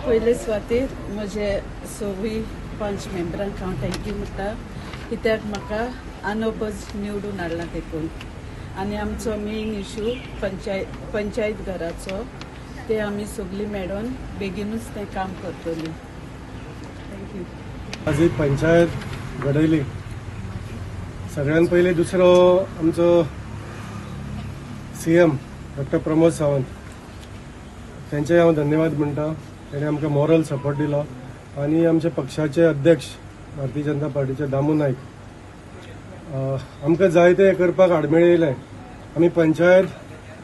पयले सुवातेर म्हजे सगळी 5 मेंबरांक हांव थँक्यू म्हणटा, कित्याक म्हाका अनोपज निवडून हाडला देखून. आनी आमचो मेन इशू पंचायत घराचो ते आमी सगळीं मेळून बेगीनूच तें काम करतलीं. थँक्यू. आज ही पंचायत घडयली. सगळ्यात पयलीं दुसरो आमचो CM डॉक्टर प्रमोद सावंत, त्यांचे हांव धन्यवाद म्हणटा. ताणें आमकां मॉरल सपोर्ट दिलो. आनी आमचे पक्षाचे अध्यक्ष भारतीय जनता पार्टीचे दामू नायक, आमकां जायते हें करपाक आडमेळी येयलें. आमी पंचायत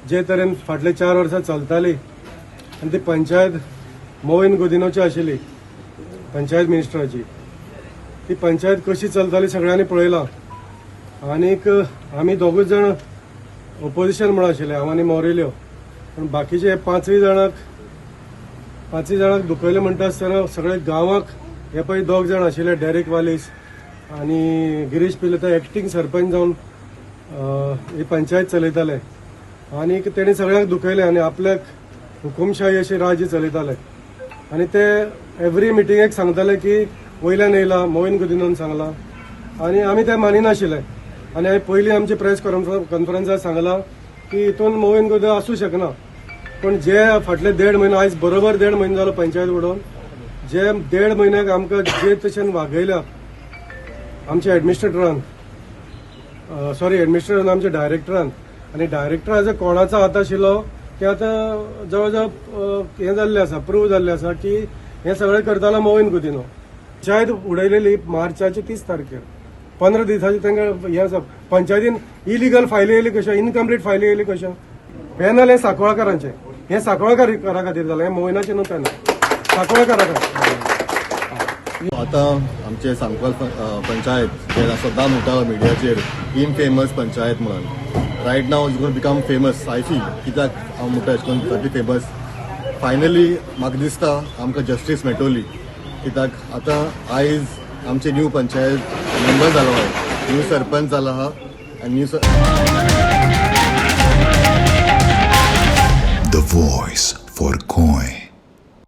जे तरेन फाटले 4 वर्सां चलताली आनी ती पंचायत मोविन गुदिनोची आशिल्ली, पंचायत मिनिस्टराची. ती पंचायत कशी चलताली सगळ्यांनी पळयलां. आनीक आमी दोगूच जाण ऑपोजिशन म्हणून आशिल्ले, हांव आनी मोरेल्यो. पण बाकीचे 5 जाणांक दुखयले म्हणटा आसतना सगळे गांवाक हे पळय 2 जाण आशिल्ले, डेरेक वालीस आनी गिरीश पिले, ते एक्टींग सरपंच जावन ही पंचायत चलयताले. आनीक तेणी सगळ्यांक दुखयले आनी आपल्याक हुकुमशाही अशी राज्य चलयताले. आनी ते एवरी मिटिंगेक सांगताले की वयल्यान येयला, मोविन गुदिनोन सांगला. आनी आमी ते मानिनाशिल्ले. आनी हांवें पयलीं आमची प्रेस कॉन्फरन्सार सांगलां की हितून मोविन गुदिनो आसूं शकना. पण जे फाटले 1.5 म्हयने, आयज बरोबर 1.5 म्हयने जालो पंचायत उडोवन, जे 1.5 म्हयन्याक आमकां जे तशें वागयल्या आमच्या एडमिनिस्ट्रेटरान, आमच्या डायरेक्टरान. आनी डायरेक्टराचो कोणाचो हात आशिल्लो ते आतां जवळ जवळ हें जाल्लें आसा, प्रूव जाल्लें आसा की हें सगळें करतालो मोविन गुदिनो. पंचायत उडयलेली मार्चाच्या 30 तारखेर. 15 दिसांची तांकां हें आसा. पंचायतीन इलिगल फायली येयली कश्यो, इनकम्प्लीट फायली येयली कश्यो. पॅनल हें सांकवाळकारांचें, हें सांकवाळकारा खातीर जालें, हें मोविनाचें न्हू पॅनल, सांकवाळकारा खातीर. आता आमचे सांकवाल पंचायत जे सदां म्हणटा मिडियाचेर इनफेमस पंचायत म्हणून, रायट नाव इज गोन बिकम फेमस. आय फील कित्याक हांव म्हणटा एश कोन सारकी फेमस. फायनली म्हाका दिसता आमकां जस्टीस मेळटली. कित्याक आतां आयज आमचे न्यू पंचायत मेंबर जालो आहा, न्यू सरपंच जाला आहा आनी new The voice for Coin.